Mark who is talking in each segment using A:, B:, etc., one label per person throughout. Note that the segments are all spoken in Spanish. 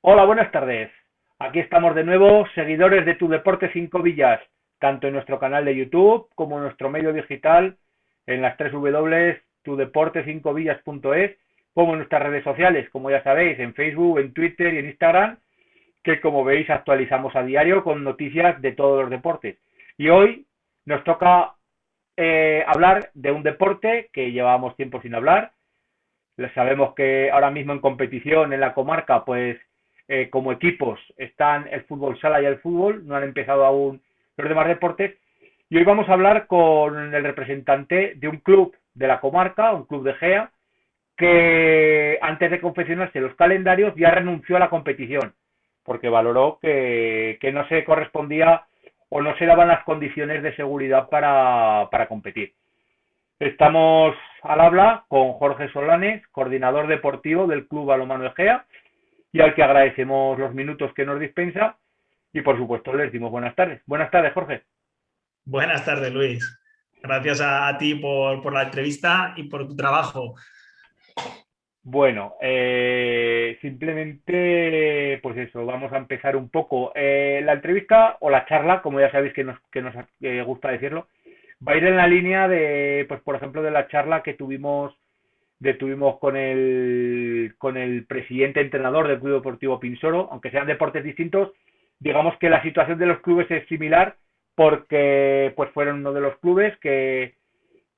A: Hola, buenas tardes. Aquí estamos de nuevo, seguidores de Tu Deporte 5 Villas, tanto en nuestro canal de YouTube como en nuestro medio digital, en las 3 W, tudeporte5villas.es, como en nuestras redes sociales, como ya sabéis, en Facebook, en Twitter y en Instagram, que como veis actualizamos a diario con noticias de todos los deportes. Y hoy nos toca hablar de un deporte que llevábamos tiempo sin hablar. Sabemos que ahora mismo en competición en la comarca, pues como equipos están el fútbol sala y el fútbol, no han empezado aún los demás deportes. Y hoy vamos a hablar con el representante de un club de la comarca, un club de Gea, que antes de confeccionarse los calendarios ya renunció a la competición, porque valoró que no se correspondía o no se daban las condiciones de seguridad para competir. Estamos al habla con Jorge Solanes, coordinador deportivo del Club Balonmano Egea, y al que agradecemos los minutos que nos dispensa y por supuesto le decimos buenas tardes. Buenas tardes, Jorge.
B: Buenas tardes, Luis. Gracias a ti por la entrevista y por tu trabajo.
A: Bueno, simplemente, pues eso, vamos a empezar un poco. La entrevista o la charla, como ya sabéis que nos gusta decirlo, va a ir en la línea de, pues por ejemplo, de la charla que tuvimos con el presidente entrenador del Club Deportivo Pinsoro, aunque sean deportes distintos, digamos que la situación de los clubes es similar porque pues fueron uno de los clubes que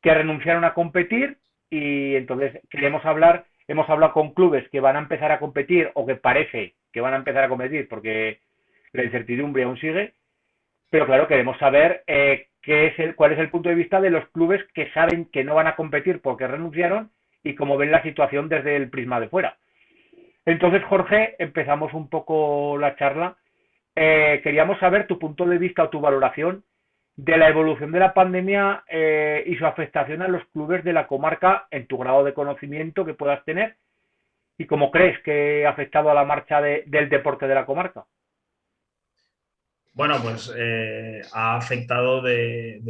A: renunciaron a competir y entonces hemos hablado con clubes que van a empezar a competir o que parece que van a empezar a competir porque la incertidumbre aún sigue, pero claro, queremos saber cuál es el punto de vista de los clubes que saben que no van a competir porque renunciaron y cómo ven la situación desde el prisma de fuera. Entonces, Jorge, empezamos un poco la charla. Queríamos saber tu punto de vista o tu valoración de la evolución de la pandemia y su afectación a los clubes de la comarca en tu grado de conocimiento que puedas tener y cómo crees que ha afectado a la marcha del deporte de la comarca.
B: Bueno, pues ha afectado de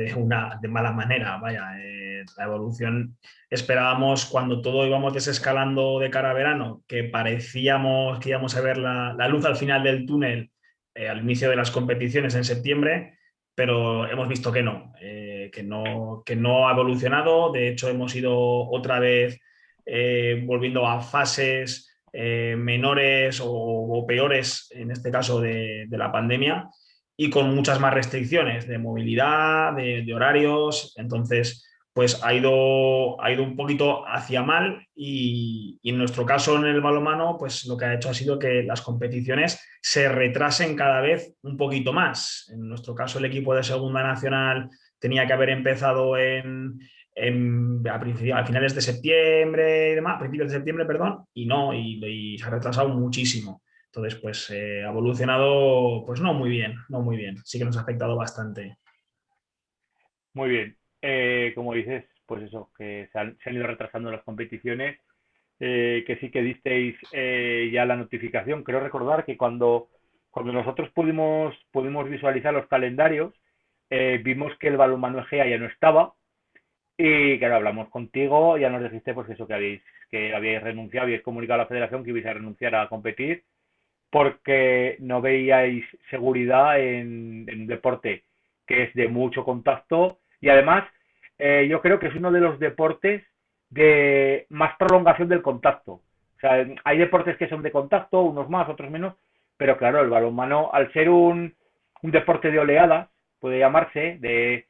B: mala manera. Vaya, la evolución esperábamos cuando todo íbamos desescalando de cara a verano, que parecíamos que íbamos a ver la luz al final del túnel al inicio de las competiciones en septiembre, pero hemos visto que no ha evolucionado. De hecho, hemos ido otra vez volviendo a fases menores o peores, en este caso de la pandemia, y con muchas más restricciones de movilidad, de horarios. Entonces, pues ha ido un poquito hacia mal y en nuestro caso en el balonmano, pues lo que ha hecho ha sido que las competiciones se retrasen cada vez un poquito más. En nuestro caso el equipo de Segunda Nacional tenía que haber empezado a finales de septiembre y demás, a principios de septiembre, perdón, y no, y se ha retrasado muchísimo. Entonces, pues ha evolucionado, pues no muy bien, no muy bien. Sí que nos ha afectado bastante.
A: Muy bien. Como dices, pues eso, que se han ido retrasando las competiciones, que sí que disteis ya la notificación. Creo recordar que cuando nosotros pudimos visualizar los calendarios, vimos que el balonmano Egea ya no estaba y claro, hablamos contigo, ya nos dijiste pues eso, que habíais renunciado, habíais comunicado a la federación que ibais a renunciar a competir porque no veíais seguridad en un deporte que es de mucho contacto y además yo creo que es uno de los deportes de más prolongación del contacto. O sea, hay deportes que son de contacto, unos más, otros menos, pero claro, el balonmano, al ser un deporte de oleadas, puede llamarse, de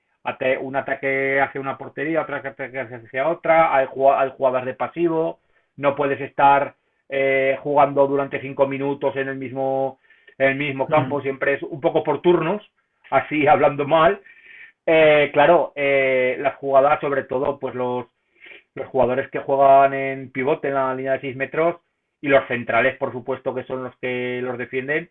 A: un ataque hacia una portería, otro ataque hacia otra, hay jugadas de pasivo, no puedes estar jugando durante 5 minutos en el mismo campo,
B: Mm.
A: siempre es un poco por turnos, así hablando mal. Claro, las jugadas, sobre todo, pues los jugadores que juegan en pivote en la línea de 6 metros y los centrales, por supuesto, que son los que los defienden,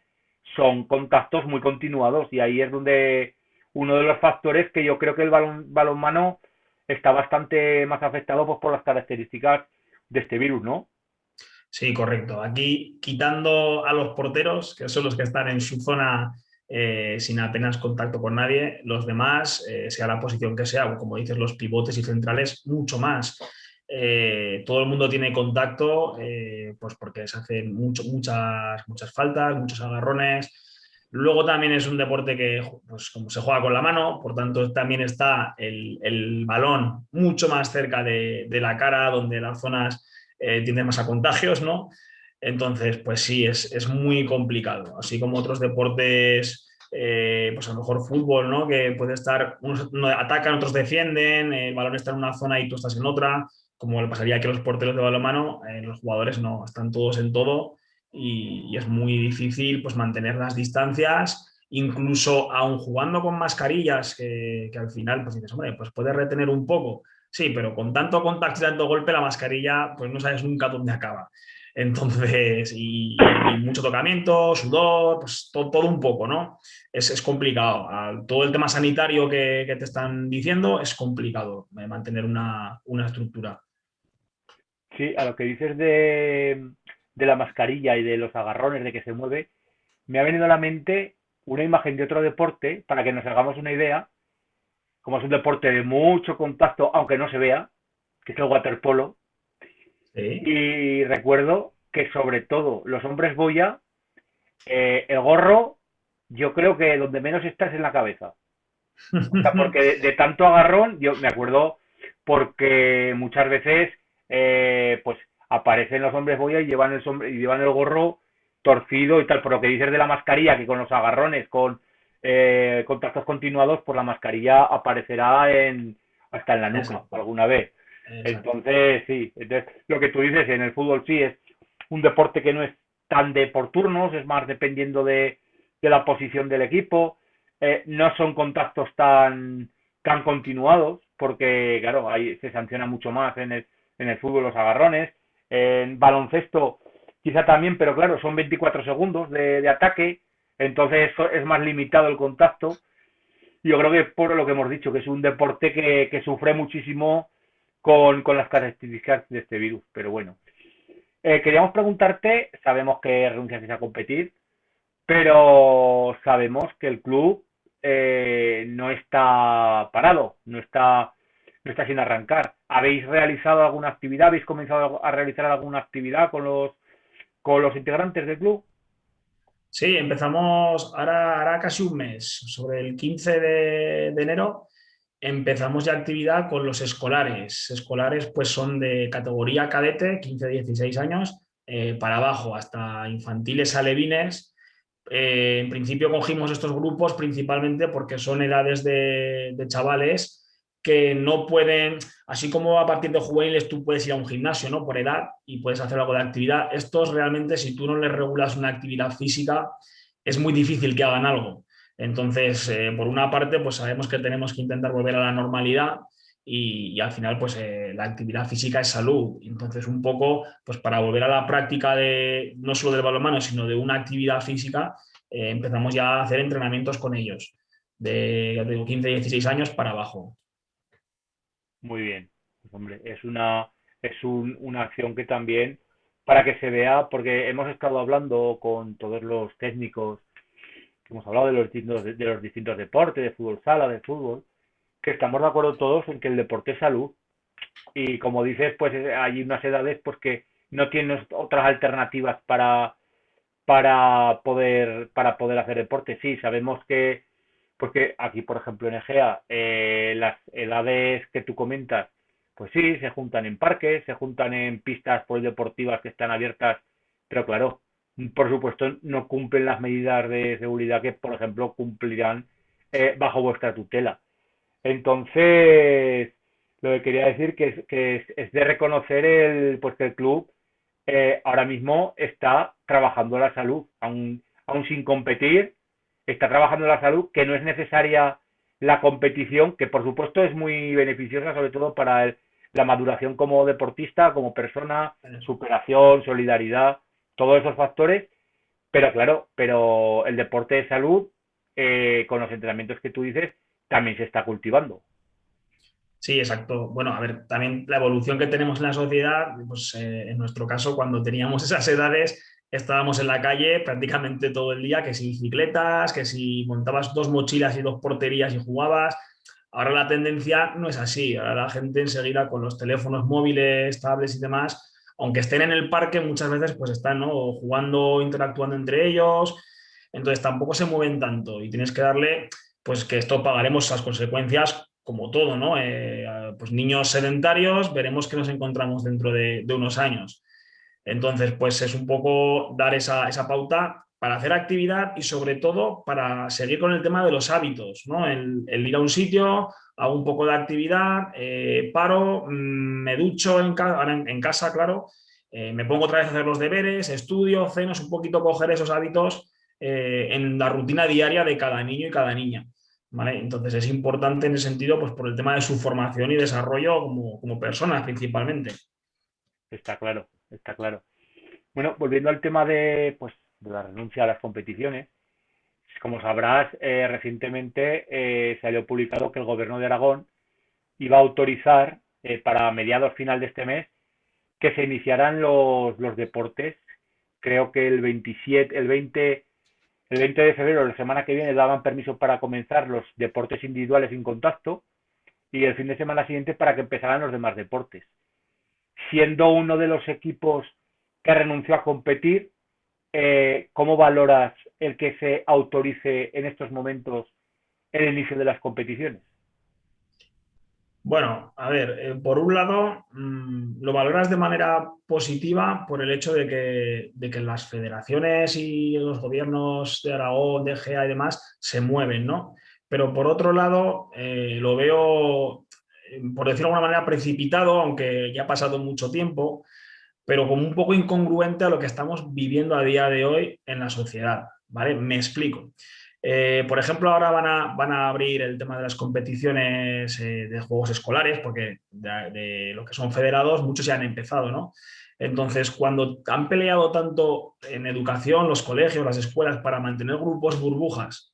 A: son contactos muy continuados y ahí es donde uno de los factores que yo creo que el balonmano está bastante más afectado pues, por las características de este virus, ¿no?
B: Sí, correcto. Aquí, quitando a los porteros, que son los que están en su zona sin apenas contacto con nadie, los demás, sea la posición que sea, o como dices, los pivotes y centrales, mucho más. todo el mundo tiene contacto, pues porque se hacen muchas faltas, muchos agarrones. Luego también es un deporte que, pues, como se juega con la mano, por tanto también está el balón mucho más cerca de la cara, donde las zonas tienden más a contagios, ¿no? Entonces, pues sí, es muy complicado. Así como otros deportes, pues a lo mejor fútbol, ¿no? Que puede estar, unos atacan, otros defienden, el balón está en una zona y tú estás en otra, como le pasaría que los porteros de balonmano, los jugadores no, están todos en todo y es muy difícil pues mantener las distancias, incluso aun jugando con mascarillas, que al final pues dices, hombre, pues puedes retener un poco, sí, pero con tanto contacto y tanto golpe la mascarilla pues no sabes nunca dónde acaba. Entonces, y mucho tocamiento, sudor, pues todo un poco, ¿no? Es complicado. Todo el tema sanitario que te están diciendo es complicado mantener una estructura.
A: Sí, a lo que dices de la mascarilla y de los agarrones, de que se mueve, me ha venido a la mente una imagen de otro deporte, para que nos hagamos una idea, como es un deporte de mucho contacto, aunque no se vea, que es el waterpolo.
B: Sí.
A: Y recuerdo que sobre todo los hombres boya, el gorro, yo creo que donde menos está es en la cabeza. O sea, porque de tanto agarrón, yo me acuerdo porque muchas veces pues aparecen los hombres boya y y llevan el gorro torcido y tal. Por lo que dices de la mascarilla, que con los agarrones, con contactos continuados, pues la mascarilla aparecerá hasta en la nuca
B: Exacto,
A: alguna vez.
B: exacto.
A: Entonces, sí, entonces lo que tú dices en el fútbol sí es un deporte que no es tan de por turnos, es más dependiendo de la posición del equipo. No son contactos tan continuados, porque claro, ahí se sanciona mucho más en el fútbol los agarrones. En baloncesto quizá también, pero claro, son 24 segundos de ataque, entonces es más limitado el contacto. Yo creo que por lo que hemos dicho, que es un deporte que sufre muchísimo con las características de este virus, pero bueno. Queríamos preguntarte, sabemos que renunciaste a competir, pero sabemos que el club no está parado, no está sin arrancar. ¿Habéis realizado alguna actividad? ¿Habéis comenzado a realizar alguna actividad con los integrantes del club?
B: Sí, empezamos ahora casi un mes, sobre el 15 de enero, empezamos ya actividad con los escolares. Escolares pues son de categoría cadete, 15-16 años, para abajo, hasta infantiles alevines. En principio cogimos estos grupos principalmente porque son edades de chavales que no pueden, así como a partir de juveniles tú puedes ir a un gimnasio, ¿no? Por edad y puedes hacer algo de actividad. Estos realmente, si tú no les regulas una actividad física, es muy difícil que hagan algo. Entonces, por una parte, pues sabemos que tenemos que intentar volver a la normalidad y al final, pues la actividad física es salud. Entonces, un poco, pues para volver a la práctica de no solo del balonmano, sino de una actividad física, empezamos ya a hacer entrenamientos con ellos, de 15-16 años para abajo.
A: Muy bien. Pues, hombre, es una acción que también, para que se vea, porque hemos estado hablando con todos los técnicos, que hemos hablado de los distintos deportes, de fútbol sala, de fútbol, que estamos de acuerdo todos en que el deporte es salud. Y como dices, pues hay unas edades pues que no tienes otras alternativas para poder hacer deporte. Sí, sabemos que, porque aquí, por ejemplo, en Egea, las edades que tú comentas, pues sí, se juntan en parques, se juntan en pistas polideportivas que están abiertas, pero claro, por supuesto, no cumplen las medidas de seguridad que, por ejemplo, cumplirán bajo vuestra tutela. Entonces, lo que quería decir que es de reconocer pues que el club ahora mismo está trabajando la salud, aún sin competir, está trabajando la salud, que no es necesaria la competición, que por supuesto es muy beneficiosa, sobre todo para la maduración como deportista, como persona, superación, solidaridad, todos esos factores, pero claro, pero el deporte de salud, con los entrenamientos que tú dices, también se está cultivando.
B: Sí, exacto. Bueno, a ver, también la evolución que tenemos en la sociedad, pues en nuestro caso, cuando teníamos esas edades, estábamos en la calle prácticamente todo el día, que si bicicletas, que si montabas dos mochilas y dos porterías y jugabas. Ahora la tendencia no es así. Ahora la gente enseguida con los teléfonos móviles, tablets y demás, aunque estén en el parque, muchas veces pues están, ¿no?, jugando, interactuando entre ellos. Entonces tampoco se mueven tanto y tienes que darle, pues que esto pagaremos las consecuencias como todo, ¿no? Pues niños sedentarios, veremos que nos encontramos dentro de unos años. Entonces, pues es un poco dar esa pauta para hacer actividad y sobre todo para seguir con el tema de los hábitos, ¿no? El ir a un sitio, hago un poco de actividad, paro, me ducho ahora en casa, claro, me pongo otra vez a hacer los deberes, estudio, ceno, es un poquito coger esos hábitos en la rutina diaria de cada niño y cada niña. ¿Vale? Entonces es importante en ese sentido, pues por el tema de su formación y desarrollo como personas principalmente.
A: Está claro, está claro. Bueno, volviendo al tema de, pues, de la renuncia a las competiciones, como sabrás, recientemente se había publicado que el gobierno de Aragón iba a autorizar para mediados final de este mes que se iniciaran los deportes. Creo que el 20 de febrero, la semana que viene, daban permiso para comenzar los deportes individuales sin contacto y el fin de semana siguiente para que empezaran los demás deportes. Siendo uno de los equipos que renunció a competir, ¿cómo valoras el que se autorice en estos momentos el inicio de las competiciones?
B: Bueno, a ver, por un lado, lo valoras de manera positiva por el hecho de que las federaciones y los gobiernos de Aragón, de Egea y demás se mueven, ¿no? Pero por otro lado, lo veo, por decirlo de alguna manera, precipitado, aunque ya ha pasado mucho tiempo, pero como un poco incongruente a lo que estamos viviendo a día de hoy en la sociedad, ¿vale? Me explico. Por ejemplo, ahora van a abrir el tema de las competiciones de juegos escolares, porque de lo que son federados, muchos ya han empezado, ¿no? Entonces, cuando han peleado tanto en educación, los colegios, las escuelas, para mantener grupos burbujas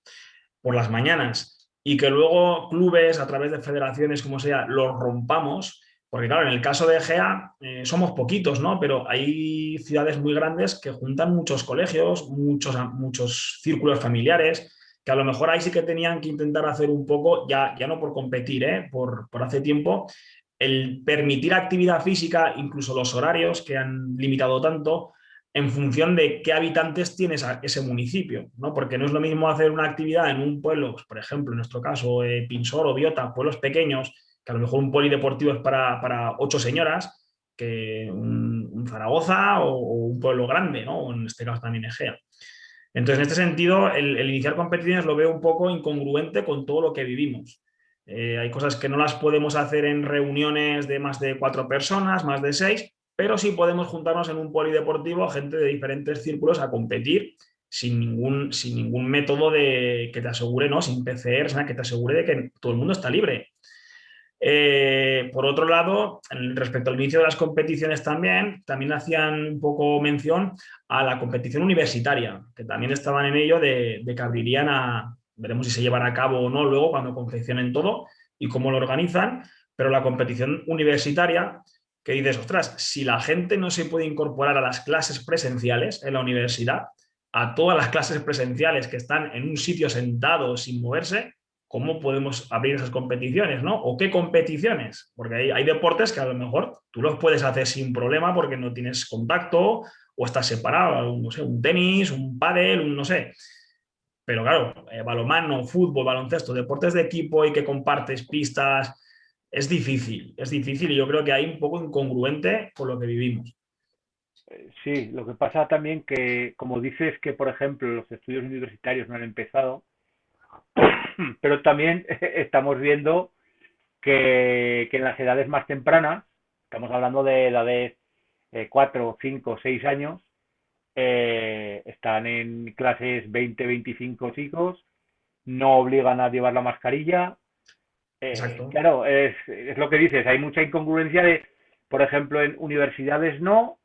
B: por las mañanas y que luego clubes, a través de federaciones, como sea, los rompamos, porque claro, en el caso de Egea somos poquitos, ¿no? Pero hay ciudades muy grandes que juntan muchos colegios, muchos círculos familiares, que a lo mejor ahí sí que tenían que intentar hacer un poco, ya no por competir, por hace tiempo, el permitir actividad física, incluso los horarios que han limitado tanto, en función de qué habitantes tiene ese municipio, ¿no? Porque no es lo mismo hacer una actividad en un pueblo, pues, por ejemplo, en nuestro caso, Pinsor o Biota, pueblos pequeños, que a lo mejor un polideportivo es para 8 señoras, que un Zaragoza o un pueblo grande, ¿no? O en este caso también Egea. Entonces, en este sentido, el iniciar competiciones lo veo un poco incongruente con todo lo que vivimos. Hay cosas que no las podemos hacer en reuniones de más de 4 personas, más de 6, pero sí podemos juntarnos en un polideportivo, gente de diferentes círculos, a competir sin ningún método que te asegure, ¿no? Sin PCR, que te asegure de que todo el mundo está libre. Por otro lado, respecto al inicio de las competiciones también hacían un poco mención a la competición universitaria, que también estaban en ello de que abrirían veremos si se llevará a cabo o no luego cuando confeccionen todo y cómo lo organizan, pero la competición universitaria, que dices, ostras, si la gente no se puede incorporar a las clases presenciales en la universidad, a todas las clases presenciales que están en un sitio sentados sin moverse, ¿cómo podemos abrir esas competiciones, ¿no? ¿O qué competiciones? Porque hay deportes que a lo mejor tú los puedes hacer sin problema porque no tienes contacto o estás separado, no sé, un tenis, un pádel, no sé. Pero claro, balonmano, fútbol, baloncesto, deportes de equipo y que compartes pistas, es difícil y yo creo que hay un poco incongruente con lo que vivimos.
A: Sí, lo que pasa también que, como dices que, por ejemplo, los estudios universitarios no han empezado, pero también estamos viendo que en las edades más tempranas, estamos hablando de edades 4, 5, 6 años, están en clases 20, 25 chicos, no obligan a llevar la mascarilla.
B: Exacto.
A: Claro, es lo que dices, hay mucha incongruencia de, por ejemplo, en universidades no,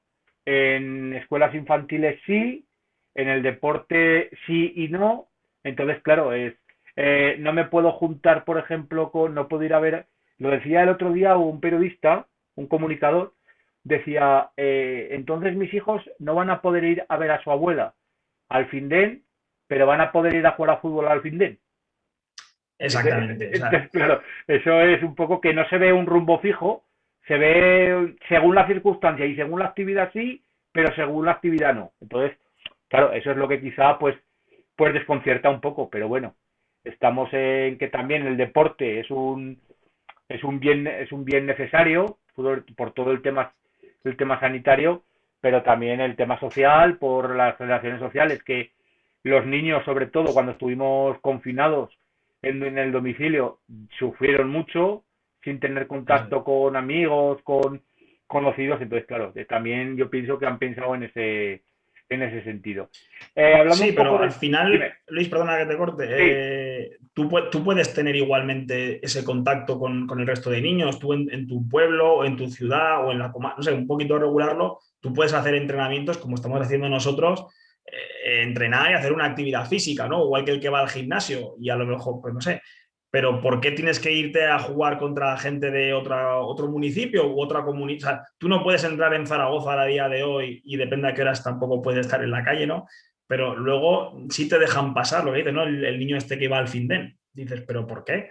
A: en escuelas infantiles sí, en el deporte sí y no. Entonces, claro, no me puedo juntar, por ejemplo, no puedo ir a ver, lo decía el otro día un periodista, un comunicador, decía, entonces mis hijos no van a poder ir a ver a su abuela al Findén, pero van a poder ir a jugar a fútbol al Findén.
B: Exactamente. O sea,
A: Entonces, claro, eso es un poco que no se ve un rumbo fijo, se ve según la circunstancia y según la actividad sí, pero según la actividad no. Entonces, claro, eso es lo que quizá pues desconcierta un poco, pero bueno, estamos en que también el deporte es un bien necesario por todo el tema sanitario, pero también el tema social, por las relaciones sociales, que los niños, sobre todo cuando estuvimos confinados en el domicilio, sufrieron mucho sin tener
B: eso es.
A: contacto con amigos, con conocidos, entonces claro, también yo pienso que han pensado en ese sentido. Hablando
B: Sí,
A: un poco
B: pero al
A: de... Dime,
B: final, Luis, perdona que te corte,
A: sí,
B: tú puedes tener igualmente ese contacto con el resto de niños, tú en tu pueblo o en tu ciudad o en la comarca, no sé, un poquito regularlo, tú puedes hacer entrenamientos como estamos haciendo nosotros, entrenar y hacer una actividad física, ¿no? Igual que el que va al gimnasio y a lo mejor, pues no sé, pero ¿por qué tienes que irte a jugar contra gente de otro municipio u otra comunidad? O sea, tú no puedes entrar en Zaragoza a día de hoy y depende a qué horas tampoco puedes estar en la calle, ¿no? Pero luego sí te dejan pasar lo que dices, ¿no? El niño este que va al Finden. Dices, ¿pero por qué?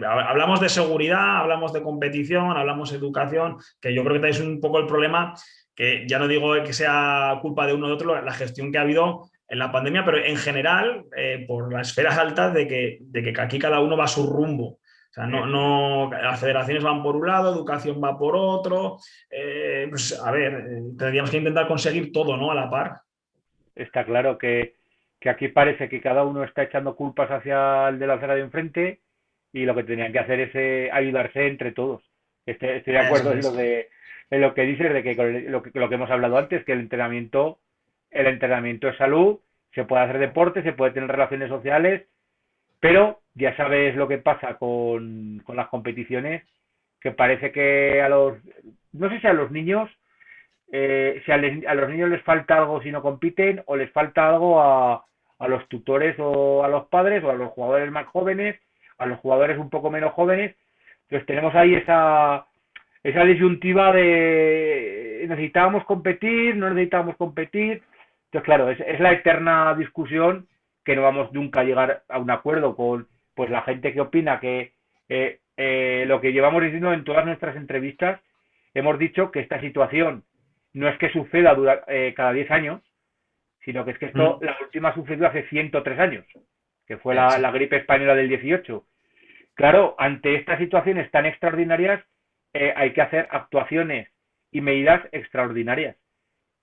B: Hablamos de seguridad, hablamos de competición, hablamos de educación, que yo creo que es un poco el problema, que ya no digo que sea culpa de uno o de otro, la gestión que ha habido en la pandemia, pero en general, por las esferas altas de que aquí cada uno va a su rumbo. O sea,
A: eso es.
B: las federaciones van por un lado, educación va por otro. Pues a ver, tendríamos que intentar conseguir todo, ¿no? A la par.
A: Está claro que aquí parece que cada uno está echando culpas hacia el de la acera de enfrente y lo que tenían que hacer es ayudarse entre todos. Estoy de
B: Eso
A: acuerdo
B: es.
A: en lo que dices, de que lo que hemos hablado antes, que el entrenamiento es salud, se puede hacer deporte, se puede tener relaciones sociales, pero ya sabes lo que pasa con las competiciones, que parece que no sé si a los niños si a los niños les falta algo si no compiten o les falta algo a los tutores o a los padres o a los jugadores más jóvenes, a los jugadores un poco menos jóvenes. Entonces tenemos ahí esa disyuntiva de necesitábamos competir, no necesitábamos competir. Entonces, claro, es la eterna discusión que no vamos nunca a llegar a un acuerdo con pues la gente que opina que lo que llevamos diciendo en todas nuestras entrevistas, hemos dicho que esta situación no es que suceda cada 10 años, sino que es que esto,
B: Mm,
A: la última sucedió hace 103 años, que fue la
B: exacto.
A: gripe española del 18. Claro, ante estas situaciones tan extraordinarias hay que hacer actuaciones y medidas extraordinarias.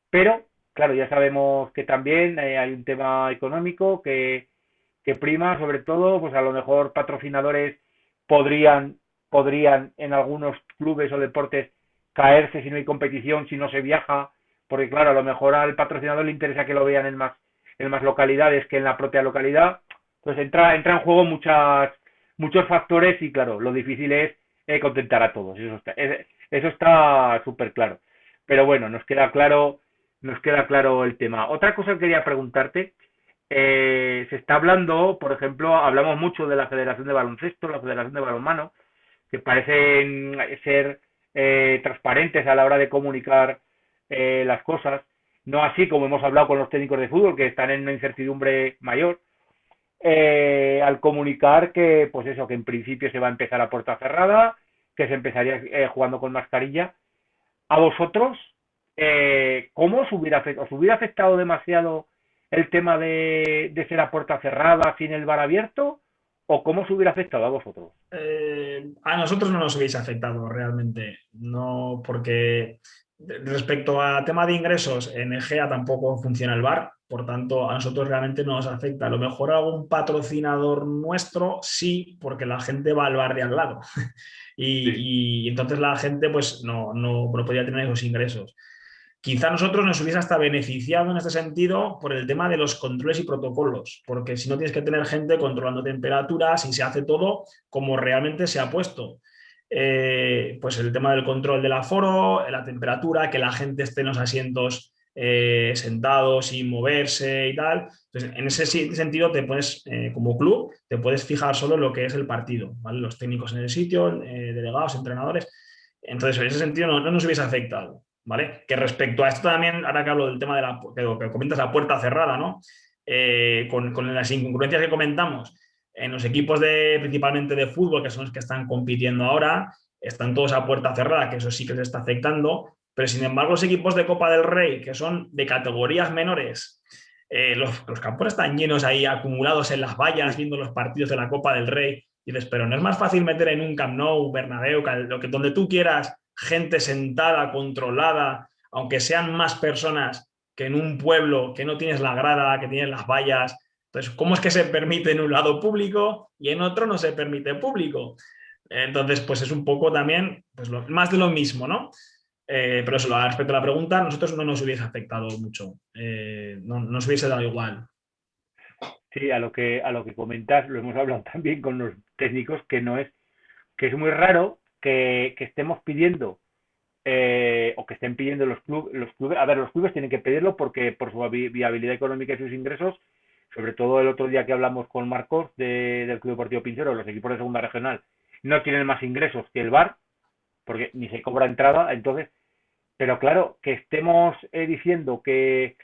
A: Pero, claro, ya sabemos que también hay un tema económico que prima, sobre todo, pues a lo mejor patrocinadores podrían, podrían en algunos clubes o deportes caerse si no hay competición, si no se viaja, porque claro, a lo mejor al patrocinador le interesa que lo vean en más localidades que en la propia localidad. Entonces entra en juego muchos factores y claro, lo difícil es contentar a todos. Eso está súper claro. Pero bueno, nos queda claro el tema. Otra cosa que quería preguntarte, se está hablando, por ejemplo, hablamos mucho de la Federación de Baloncesto, la Federación de Balonmano, que parecen ser transparentes a la hora de comunicar las cosas, no así como hemos hablado con los técnicos de fútbol, que están en una incertidumbre mayor, al comunicar que, pues eso, que en principio se va a empezar a puerta cerrada, que se empezaría jugando con mascarilla. ¿A vosotros cómo os hubiera afectado demasiado el tema de ser a puerta cerrada sin el bar abierto? ¿O cómo os hubiera afectado a vosotros?
B: A nosotros no nos hubiese afectado realmente, no porque respecto a tema de ingresos, en Egea tampoco funciona el bar, por tanto a nosotros realmente no nos afecta. A lo mejor a algún patrocinador nuestro sí, porque la gente va al bar de al lado
A: Sí,
B: y entonces la gente pues no podía tener esos ingresos. Quizá a nosotros nos hubiese hasta beneficiado en este sentido por el tema de los controles y protocolos, porque si no tienes que tener gente controlando temperaturas y se hace todo como realmente se ha puesto. Pues el tema del control del aforo, la temperatura, que la gente esté en los asientos sentados sin moverse y tal. Entonces, en ese sentido, te puedes, como club, te puedes fijar solo en lo que es el partido, ¿vale? Los técnicos en el sitio, delegados, entrenadores. Entonces, en ese sentido no nos hubiese afectado. ¿Vale? Que respecto a esto también, ahora que hablo del tema de que comentas la puerta cerrada, ¿no? Con las incongruencias que comentamos, En los equipos principalmente de fútbol, que son los que están compitiendo ahora, están todos a puerta cerrada, que eso sí que les está afectando, pero sin embargo los equipos de Copa del Rey, que son de categorías menores, los campos están llenos ahí, acumulados en las vallas, viendo los partidos de la Copa del Rey. Y dices, pero no es más fácil meter en un Camp Nou, Bernabéu, donde tú quieras, gente sentada, controlada, aunque sean más personas que en un pueblo que no tienes la grada, que tienes las vallas. Entonces, ¿cómo es que se permite en un lado público y en otro no se permite público? Entonces, pues es un poco también pues más de lo mismo, ¿no? Pero eso, respecto a la pregunta, a nosotros no nos hubiese afectado mucho, no nos hubiese dado igual.
A: Sí, a lo que comentas, lo hemos hablado también con los técnicos, que es muy raro que estemos pidiendo o que estén pidiendo los clubes. A ver, los clubes tienen que pedirlo porque por su viabilidad económica y sus ingresos, sobre todo el otro día que hablamos con Marcos del Club Deportivo Pinsero, los equipos de segunda regional no tienen más ingresos que el bar, porque ni se cobra entrada, entonces, pero claro, que estemos diciendo que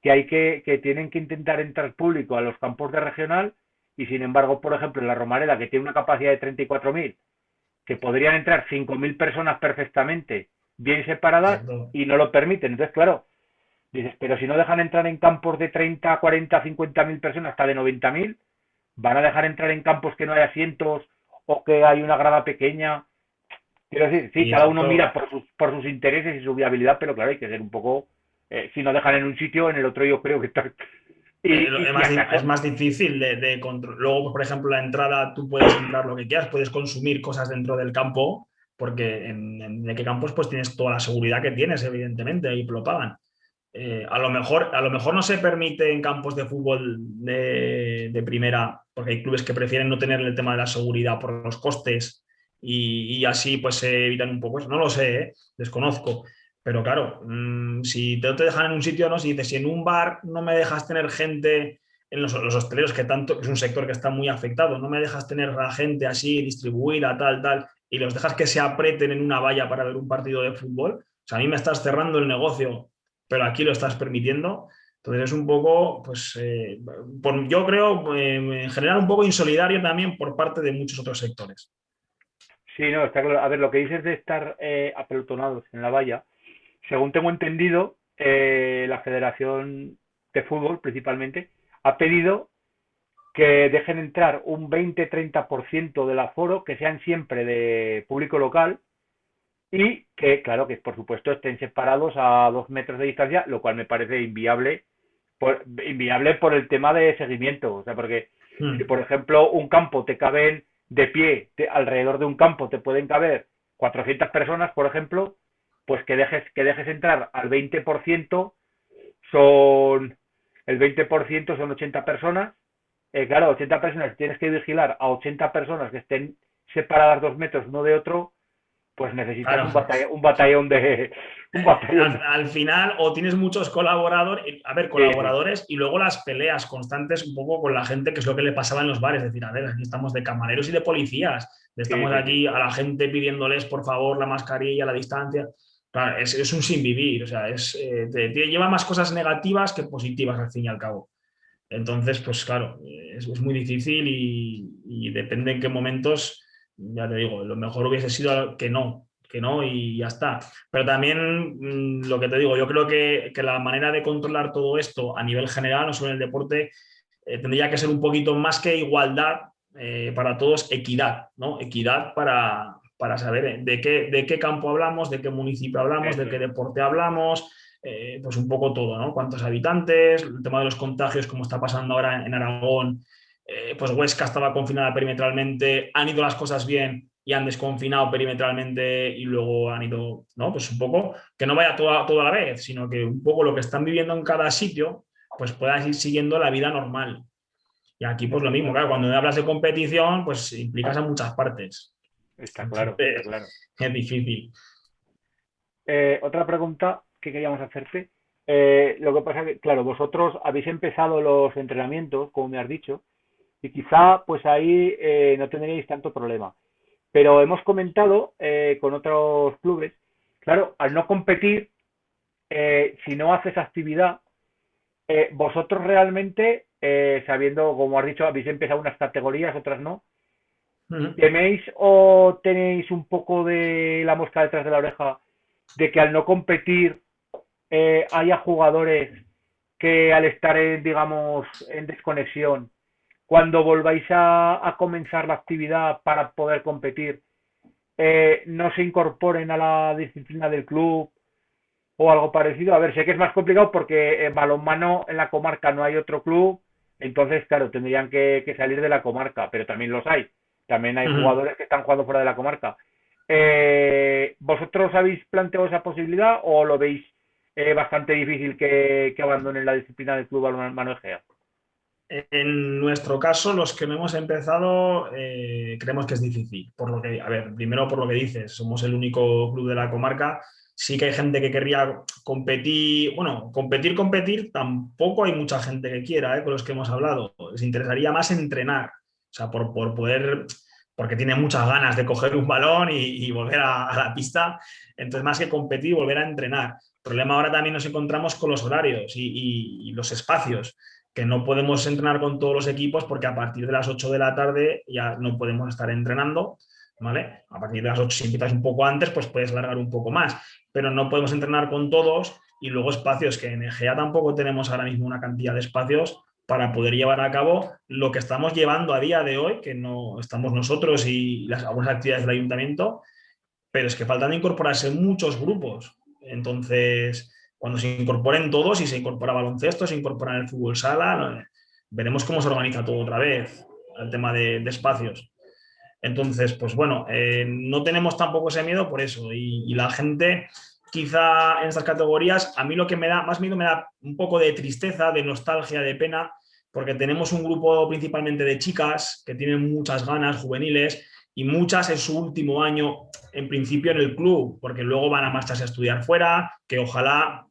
A: tienen que intentar entrar público a los campos de regional y sin embargo, por ejemplo, en la Romareda, que tiene una capacidad de 34.000, que podrían entrar 5.000 personas perfectamente bien separadas
B: Exacto.
A: y no lo permiten. Entonces, claro, dices, pero si no dejan entrar en campos de 30, 40, 50.000 personas, hasta de 90.000, van a dejar entrar en campos que no hay asientos o que hay una grada pequeña. Quiero decir, sí,
B: Y
A: cada uno mira
B: exacto.
A: por sus intereses y su viabilidad, pero claro, hay que ser un poco, si no dejan en un sitio, en el otro yo creo que está. Y si
B: Es
A: acaso,
B: más difícil de control. Luego, por ejemplo, la entrada, tú puedes entrar lo que quieras, puedes consumir cosas dentro del campo, porque en qué campos pues tienes toda la seguridad que tienes, evidentemente, ahí lo pagan. A lo mejor no se permite en campos de fútbol de primera, porque hay clubes que prefieren no tener el tema de la seguridad por los costes y así pues se evitan un poco eso. No lo sé, desconozco. Pero claro, si te dejan en un sitio, ¿no? Si dices, si en un bar no me dejas tener gente, en los hosteleros, que es un sector que está muy afectado, no me dejas tener a la gente así, distribuida, tal, tal, y los dejas que se aprieten en una valla para ver un partido de fútbol, o sea, a mí me estás cerrando el negocio, pero aquí lo estás permitiendo. Entonces es un poco, pues, yo creo, en general, un poco insolidario también por parte de muchos otros sectores.
A: sí, no, está claro. A ver, lo que dices de estar apelotonados en la valla, según tengo entendido, la Federación de Fútbol, principalmente, ha pedido que dejen entrar un 20-30% del aforo, que sean siempre de público local y que, claro, que por supuesto estén separados a 2 metros de distancia, lo cual me parece inviable por el tema de seguimiento. O sea, porque si,
B: Mm.
A: por ejemplo, un campo te caben de pie, alrededor de un campo te pueden caber 400 personas, por ejemplo, pues que dejes entrar al 20%, son el 20% son 80 personas. Claro, 80 personas, tienes que vigilar a 80 personas que estén separadas 2 metros uno de otro, pues necesitas un
B: Claro.
A: batallón, un batallón de. Un batallón de.
B: Al final, o tienes muchos colaboradores, a ver,
A: Sí,
B: colaboradores, y luego las peleas constantes un poco con la gente, que es lo que le pasaba en los bares, es decir, a ver, aquí estamos de camareros y de policías,
A: sí,
B: estamos
A: sí, sí.
B: aquí a la gente pidiéndoles, por favor, la mascarilla, la distancia. Claro, es un sinvivir, o sea, lleva más cosas negativas que positivas al fin y al cabo. Entonces, pues claro, es muy difícil y depende en qué momentos, ya te digo, lo mejor hubiese sido que no y ya está. Pero también lo que te digo, yo creo que la manera de controlar todo esto a nivel general, no solo en el deporte, tendría que ser un poquito más que igualdad para todos, equidad, ¿no? Equidad para saber de qué campo hablamos, de qué municipio hablamos, de
A: Eso
B: qué
A: es.
B: deporte hablamos, pues un poco todo, ¿no? Cuántos habitantes, el tema de los contagios, como está pasando ahora en Aragón, pues Huesca estaba confinada perimetralmente, han ido las cosas bien y han desconfinado perimetralmente y luego han ido, ¿no? Pues un poco, que no vaya todo a la vez, sino que un poco lo que están viviendo en cada sitio, pues puedan ir siguiendo la vida normal. Y aquí pues lo
A: Está
B: mismo,
A: claro.
B: claro, cuando hablas de competición, pues implicas a muchas partes.
A: Está claro, está
B: Entonces,
A: claro.
B: es difícil.
A: Otra pregunta que queríamos hacerte. Lo que pasa es que, claro, vosotros habéis empezado los entrenamientos, como me has dicho, y quizá pues ahí no tendríais tanto problema. Pero hemos comentado con otros clubes, claro, al no competir, si no haces actividad, vosotros realmente, sabiendo, como has dicho, habéis empezado unas categorías, otras no,
B: Ujú.
A: ¿teméis o tenéis un poco de la mosca detrás de la oreja de que al no competir haya jugadores que al estar en, digamos, en desconexión, cuando volváis a comenzar la actividad para poder competir, no se incorporen a la disciplina del club o algo parecido? A ver, sé que es más complicado porque en balonmano en la comarca no hay otro club, entonces, claro, tendrían que salir de la comarca, pero también los hay. También hay
B: Ujú.
A: jugadores que están jugando fuera de la comarca. ¿Vosotros habéis planteado esa posibilidad o lo veis bastante difícil que abandonen la disciplina del club balonmano Egea?
B: En nuestro caso, los que no hemos empezado, creemos que es difícil. Por lo que, a ver, primero por lo que dices, somos el único club de la comarca. Sí que hay gente que querría competir. Bueno, competir, tampoco hay mucha gente que quiera, con los que hemos hablado. Les interesaría más entrenar. O sea, por poder, porque tiene muchas ganas de coger un balón y volver a la pista. Entonces, más que competir, volver a entrenar. El problema ahora también nos encontramos con los horarios y los espacios, que no podemos entrenar con todos los equipos porque a partir de las 8 de la tarde ya no podemos estar entrenando, ¿vale? A partir de las 8, si empiezas un poco antes, pues puedes largar un poco más, pero no podemos entrenar con todos. Y luego espacios que en EGEA tampoco tenemos ahora mismo una cantidad de espacios para poder llevar a cabo lo que estamos llevando a día de hoy, que no estamos nosotros y algunas actividades del ayuntamiento, pero es que faltan incorporarse muchos grupos. Entonces, cuando se incorporen todos, y se incorpora baloncesto, se incorpora el fútbol sala, veremos cómo se organiza todo otra vez, el tema de espacios. Entonces, pues bueno, no tenemos tampoco ese miedo por eso. Y la gente, quizá en estas categorías, a mí lo que me da más miedo, me da un poco de tristeza, de nostalgia, de pena, porque tenemos un grupo principalmente de chicas que tienen muchas ganas, juveniles, y muchas en su último año, en principio, en el club, porque luego van a marcharse a estudiar fuera, que ojalá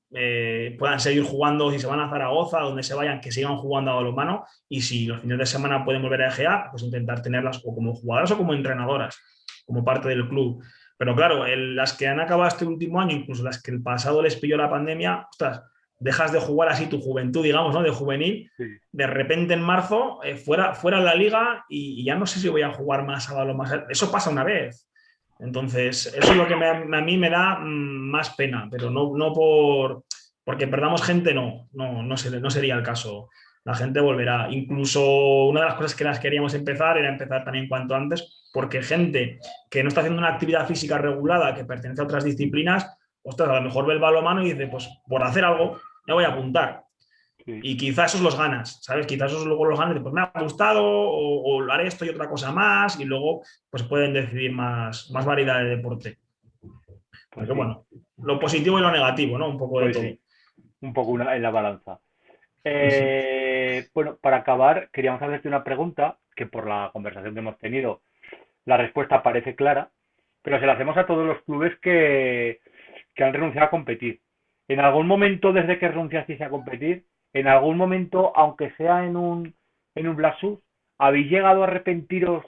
B: puedan seguir jugando, si se van a Zaragoza, donde se vayan, que sigan jugando a balonmano, y si los fines de semana pueden volver a EGA, pues intentar tenerlas o como jugadoras o como entrenadoras, como parte del club. Pero claro, las que han acabado este último año, incluso las que el pasado les pilló la pandemia, ostras, dejas de jugar así tu juventud, digamos, ¿no? De juvenil,
A: Sí.
B: de repente en marzo, fuera en la liga y ya no sé si voy a jugar más a balonmano. Eso pasa una vez. Entonces, eso es lo que a mí me da más pena, pero no porque perdamos gente, no sería el caso. La gente volverá. Incluso una de las cosas que las queríamos empezar era empezar también cuanto antes, porque gente que no está haciendo una actividad física regulada, que pertenece a otras disciplinas, ostras, a lo mejor ve el balonmano y dice, pues por hacer algo, me voy a apuntar.
A: Sí.
B: Y quizás esos los ganas, ¿sabes? Quizás esos luego los ganas, pues me ha gustado, o haré esto y otra cosa más, y luego pues pueden decidir más variedad de deporte.
A: Pues
B: Porque
A: sí,
B: bueno, lo positivo y lo negativo, ¿no? Un poco de
A: pues
B: todo.
A: sí, un poco en la balanza. Bueno, para acabar, queríamos hacerte una pregunta que por la conversación que hemos tenido, la respuesta parece clara, pero se la hacemos a todos los clubes que han renunciado a competir. En algún momento, desde que renunciasteis a competir, en algún momento, aunque sea en un Blasus, ¿habéis llegado a arrepentiros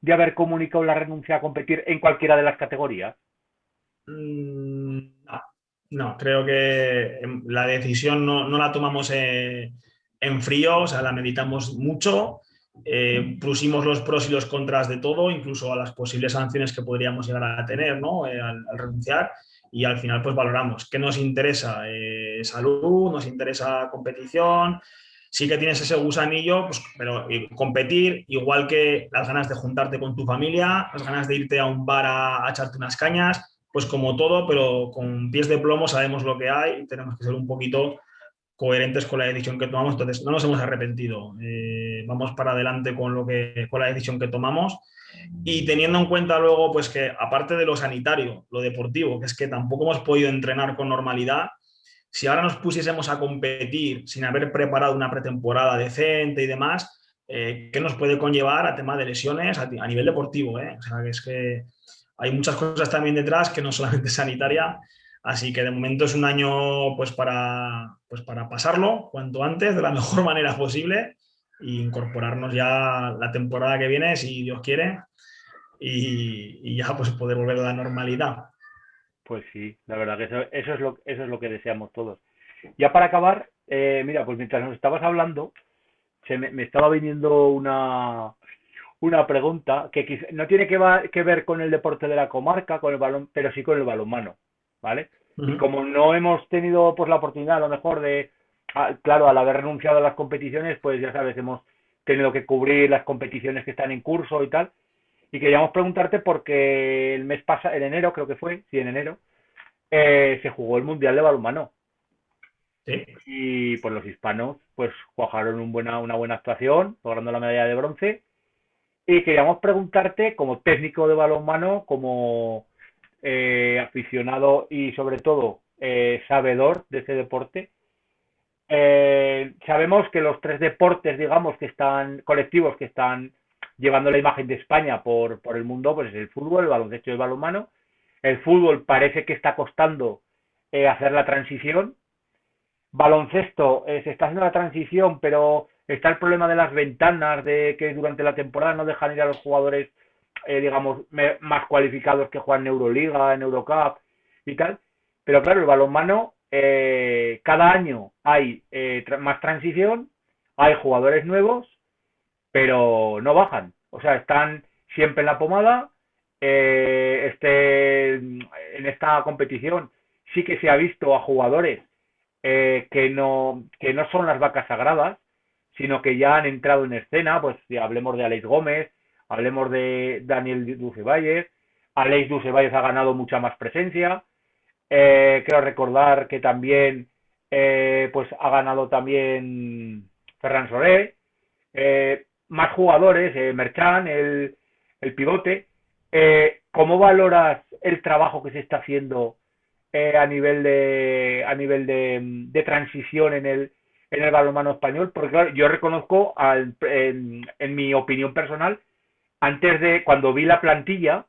A: de haber comunicado la renuncia a competir en cualquiera de las categorías?
B: No, no, creo que la decisión no la tomamos en frío, o sea, la meditamos mucho, pusimos los pros y los contras de todo, incluso a las posibles sanciones que podríamos llegar a tener, ¿no? Al renunciar, y al final pues valoramos qué nos interesa, salud, nos interesa competición. Sí que tienes ese gusanillo, pues, pero competir, igual que las ganas de juntarte con tu familia, las ganas de irte a un bar a echarte unas cañas, pues como todo, pero con pies de plomo, sabemos lo que hay y tenemos que ser un poquito coherentes con la decisión que tomamos. Entonces, no nos hemos arrepentido. Vamos para adelante con la decisión que tomamos, y teniendo en cuenta luego, pues que aparte de lo sanitario, lo deportivo, que es que tampoco hemos podido entrenar con normalidad. Si ahora nos pusiésemos a competir sin haber preparado una pretemporada decente y demás, ¿qué nos puede conllevar a tema de lesiones a nivel deportivo? O sea, que es que hay muchas cosas también detrás que no solamente sanitaria. Así que de momento es un año pues para pasarlo cuanto antes, de la mejor manera posible, e incorporarnos ya la temporada que viene, si Dios quiere, y ya pues poder volver a la normalidad.
A: Pues sí, la verdad que eso es lo que deseamos todos. Ya para acabar, mira, pues mientras nos estabas hablando, me estaba viniendo una pregunta que no tiene que ver con el deporte de la comarca, con el balón, pero sí con el balonmano, ¿vale? Y
B: Ujú.
A: como no hemos tenido pues la oportunidad a lo mejor de, claro, al haber renunciado a las competiciones, pues ya sabes, hemos tenido que cubrir las competiciones que están en curso y tal. Y queríamos preguntarte porque el mes pasado, en enero creo que fue, sí, en enero, se jugó el Mundial de Balonmano
B: Sí.
A: y pues los hispanos pues cuajaron una buena actuación, logrando la medalla de bronce. Y queríamos preguntarte, como técnico de balonmano, como aficionado y sobre todo sabedor de ese deporte, sabemos que los tres deportes, digamos, que están colectivos, que están llevando la imagen de España por el mundo, pues es el fútbol, el baloncesto y el balonmano. El fútbol parece que está costando hacer la transición. Baloncesto, se está haciendo la transición, pero está el problema de las ventanas, de que durante la temporada no dejan ir a los jugadores, digamos, más cualificados que juegan en Euroliga, en Eurocup y tal. Pero claro, el balonmano, cada año hay más transición, hay jugadores nuevos, pero no bajan. O sea, están siempre en la pomada. En esta competición sí que se ha visto a jugadores que no son las vacas sagradas, sino que ya han entrado en escena, pues si hablemos de Alex Gómez, hablemos de Daniel Ducevalles. Alex Ducevalles ha ganado mucha más presencia. Quiero recordar que también pues ha ganado también Ferran Solé, más jugadores, Merchan, el pivote. ¿Cómo valoras el trabajo que se está haciendo a nivel de transición en el balonmano español? Porque claro, yo reconozco, en mi opinión personal, antes de cuando vi la plantilla,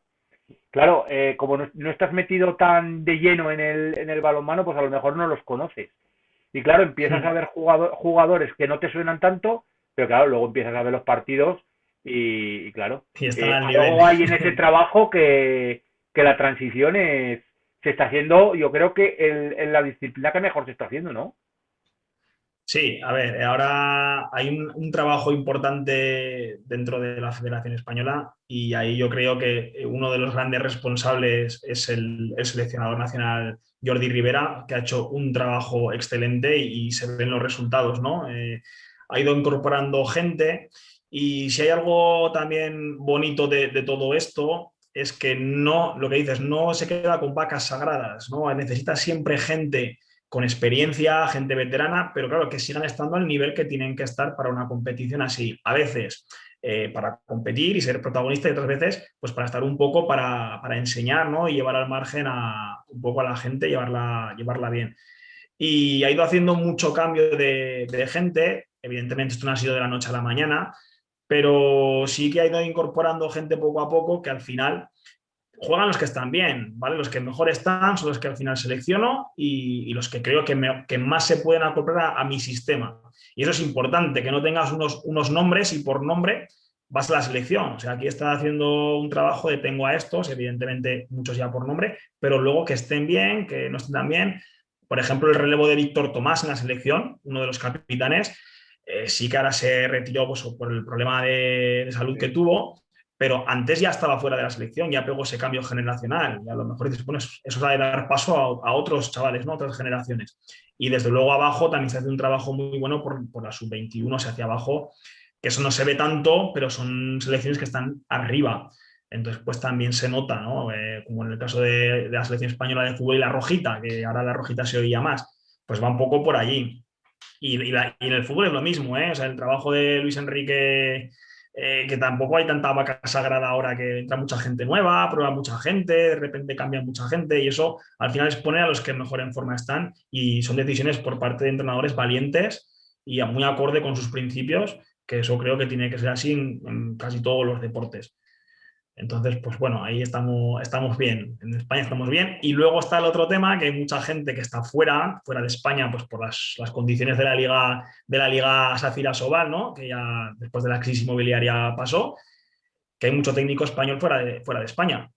A: claro, como no estás metido tan de lleno en el balonmano, pues a lo mejor no los conoces. Y claro, empiezas a ver jugadores que no te suenan tanto, pero claro, luego empiezas a ver los partidos y claro,
B: Y están al nivel.
A: algo hay en ese trabajo que la transición se está haciendo, yo creo que en la disciplina que mejor se está haciendo, ¿no?
B: Sí, a ver, ahora hay un trabajo importante dentro de la Federación Española y ahí yo creo que uno de los grandes responsables es el seleccionador nacional Jordi Rivera, que ha hecho un trabajo excelente y se ven los resultados, ¿no? Ha ido incorporando gente y si hay algo también bonito de todo esto es que no, lo que dices, no se queda con vacas sagradas, ¿no? Necesita siempre gente con experiencia, gente veterana, pero claro, que sigan estando al nivel que tienen que estar para una competición así. A veces para competir y ser protagonista y otras veces pues para estar un poco para enseñar, ¿no? Y llevar al margen un poco a la gente, llevarla bien. Y ha ido haciendo mucho cambio de gente. Evidentemente esto no ha sido de la noche a la mañana, pero sí que ha ido incorporando gente poco a poco que al final juegan los que están bien, ¿vale? Los que mejor están son los que al final selecciono y los que creo que más se pueden acoplar a mi sistema. Y eso es importante, que no tengas unos nombres y por nombre vas a la selección. O sea, aquí está haciendo un trabajo de tengo a estos, evidentemente muchos ya por nombre, pero luego que estén bien, que no estén tan bien. Por ejemplo, el relevo de Víctor Tomás en la selección, uno de los capitanes, sí que ahora se retiró pues, por el problema de salud que
A: Sí.
B: tuvo, pero antes ya estaba fuera de la selección, ya pegó ese cambio generacional. Y a lo mejor dices, bueno, eso va a dar paso a otros chavales, ¿no? A otras generaciones. Y desde luego abajo también se hace un trabajo muy bueno por la sub-21, se hacia abajo, que eso no se ve tanto, pero son selecciones que están arriba. Entonces, pues también se nota, ¿no? Como en el caso de la selección española de fútbol y la Rojita, que ahora la Rojita se oía más, pues va un poco por allí. Y en el fútbol es lo mismo, ¿eh? O sea, el trabajo de Luis Enrique, que tampoco hay tanta vaca sagrada ahora que entra mucha gente nueva, prueba mucha gente, de repente cambia mucha gente y eso al final es poner a los que mejor en forma están y son decisiones por parte de entrenadores valientes y muy acorde con sus principios, que eso creo que tiene que ser así en casi todos los deportes. Entonces, pues bueno, ahí estamos bien. En España estamos bien. Y luego está el otro tema, que hay mucha gente que está fuera de España, pues por las condiciones de la Liga Safira Sobal, ¿no? Que ya después de la crisis inmobiliaria pasó, que hay mucho técnico español fuera de España.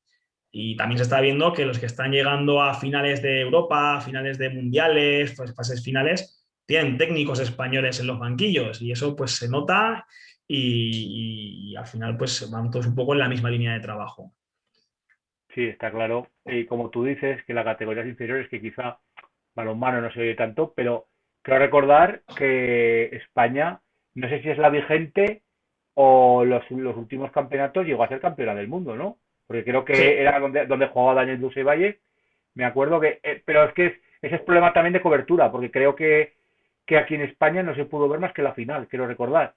B: Y también se está viendo que los que están llegando a finales de Europa, a finales de mundiales, pues fases finales, tienen técnicos españoles en los banquillos y eso pues se nota y al final pues van todos un poco en la misma línea de trabajo.
A: Sí, está claro. Y como tú dices, que las categorías inferiores, que quizá balonmano no se oye tanto, pero creo recordar que España, no sé si es la vigente o los últimos campeonatos llegó a ser campeona del mundo, ¿no? Porque creo que
B: Sí,
A: era donde jugaba Daniel Dulce Valle, me acuerdo que, pero es que ese es problema también de cobertura, porque creo que aquí en España no se pudo ver más que la final, quiero recordar,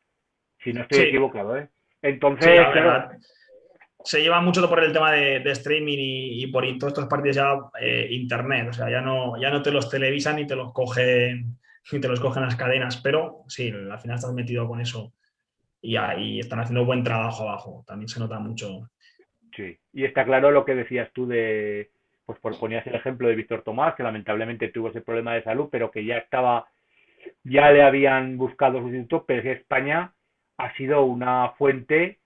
A: si no estoy
B: sí,
A: equivocado, ¿eh?
B: sí,
A: Entonces,
B: a ver,
A: claro,
B: se lleva mucho por el tema de streaming y por todos estos partidos ya internet, o sea, ya no te los televisan ni te los cogen las cadenas, pero sí, al final estás metido con eso y ahí están haciendo buen trabajo abajo, también se nota mucho.
A: sí, y está claro lo que decías tú de, pues ponías el ejemplo de Víctor Tomás, que lamentablemente tuvo ese problema de salud, pero que ya estaba, ya le habían buscado sustituto, pero es que España ha sido una fuente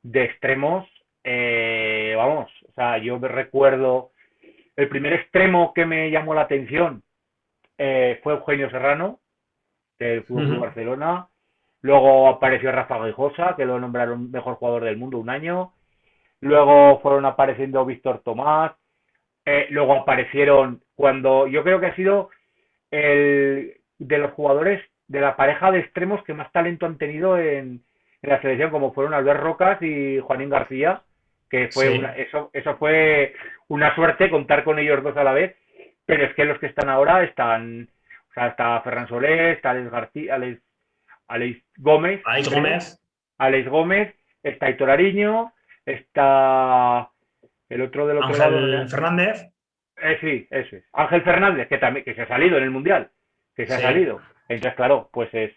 A: de extremos, vamos, o sea, yo me recuerdo, el primer extremo que me llamó la atención fue Eugenio Serrano, del Fútbol Club
B: Ujú.
A: Barcelona, luego apareció Rafa Guijosa, que lo nombraron mejor jugador del mundo un año, luego fueron apareciendo Víctor Tomás, luego aparecieron cuando yo creo que ha sido el de los jugadores de la pareja de extremos que más talento han tenido en la selección, como fueron Albert Rocas y Juanín García, que fue
B: Sí,
A: eso fue una suerte contar con ellos dos a la vez, pero es que los que están ahora están, o sea, está Ferran Solés, está Alex García, Alex Gómez,
B: Alex
A: creo,
B: Gómez,
A: Alex Gómez, está Hitor Ariño, está el otro del otro lado, no sé,
B: Ángel Fernández,
A: sí, eso es. Ángel Fernández, que también que se ha salido en el Mundial, que se ha
B: sí.
A: salido. Entonces, claro, pues es,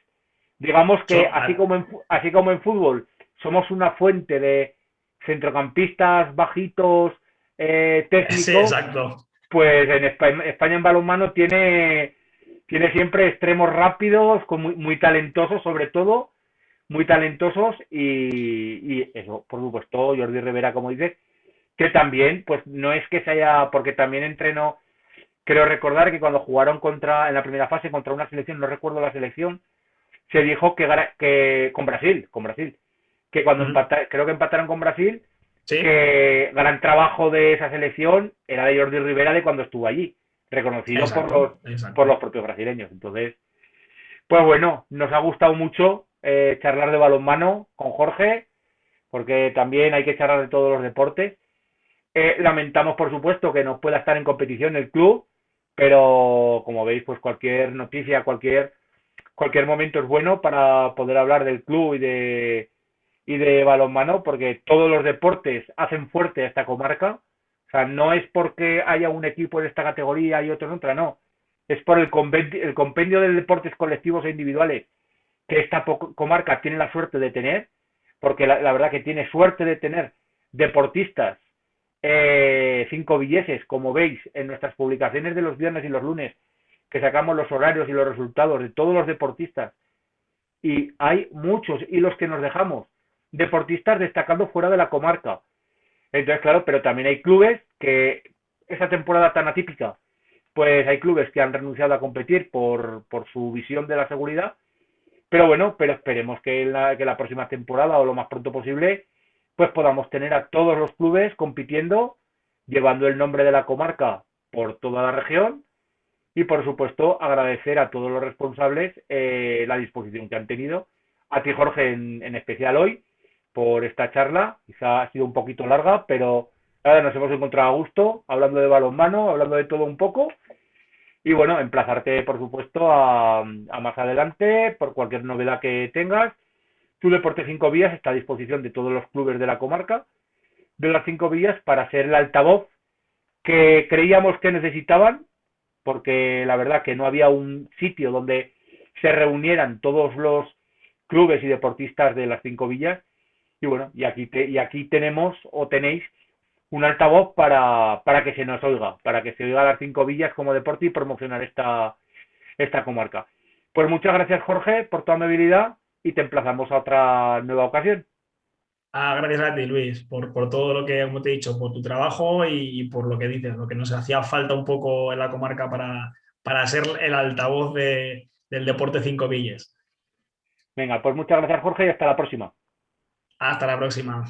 A: digamos que
B: Son-
A: así como en fútbol somos una fuente de centrocampistas bajitos,
B: sí,
A: técnicos,
B: exacto.
A: pues en España en balonmano tiene siempre extremos rápidos, muy talentosos sobre todo, muy talentosos y eso, por supuesto, Jordi Rivera, como dices, que también, pues no es que se haya, porque también entrenó, creo recordar que cuando jugaron en la primera fase contra una selección, no recuerdo la selección, se dijo que con Brasil, que cuando
B: Ujú.
A: creo que empataron con Brasil,
B: Sí,
A: que gran trabajo de esa selección era de Jordi Rivera de cuando estuvo allí, reconocido
B: exacto,
A: por los
B: exacto.
A: propios brasileños. Entonces, pues bueno, nos ha gustado mucho charlar de balonmano con Jorge, porque también hay que charlar de todos los deportes. Lamentamos, por supuesto, que no pueda estar en competición el club, pero como veis, pues cualquier noticia, cualquier momento es bueno para poder hablar del club y de balonmano, porque todos los deportes hacen fuerte a esta comarca. O sea, no es porque haya un equipo en esta categoría y otro en otra, no. Es por el compendio de deportes colectivos e individuales que esta comarca tiene la suerte de tener, porque la verdad que tiene suerte de tener deportistas cinco villeses, como veis en nuestras publicaciones de los viernes y los lunes, que sacamos los horarios y los resultados de todos los deportistas, y hay muchos, y los que nos dejamos, deportistas destacando fuera de la comarca. Entonces, claro, pero también hay clubes que esa temporada tan atípica, pues hay clubes que han renunciado a competir por su visión de la seguridad, pero bueno, pero esperemos que la próxima temporada o lo más pronto posible, pues podamos tener a todos los clubes compitiendo, llevando el nombre de la comarca por toda la región y por supuesto agradecer a todos los responsables la disposición que han tenido. A ti, Jorge, en especial hoy, por esta charla. Quizá ha sido un poquito larga, pero nada, nos hemos encontrado a gusto, hablando de balonmano, hablando de todo un poco. Y bueno, emplazarte, por supuesto, a más adelante, por cualquier novedad que tengas. Tu Deporte 5 Vías está a disposición de todos los clubes de la comarca, de las 5 Vías, para ser el altavoz que creíamos que necesitaban, porque la verdad que no había un sitio donde se reunieran todos los clubes y deportistas de las 5 Villas. Y bueno, y aquí tenemos o tenéis un altavoz para que se nos oiga, para que se oiga las 5 Villas como deporte y promocionar esta comarca. Pues muchas gracias, Jorge, por tu amabilidad y te emplazamos a otra nueva ocasión.
B: Gracias a ti, Luis, por todo lo que, como te he dicho, por tu trabajo y por lo que dices, lo que nos hacía falta un poco en la comarca para ser el altavoz del deporte Cinco Villas.
A: Venga, pues muchas gracias, Jorge, y hasta la próxima.
B: Hasta la próxima.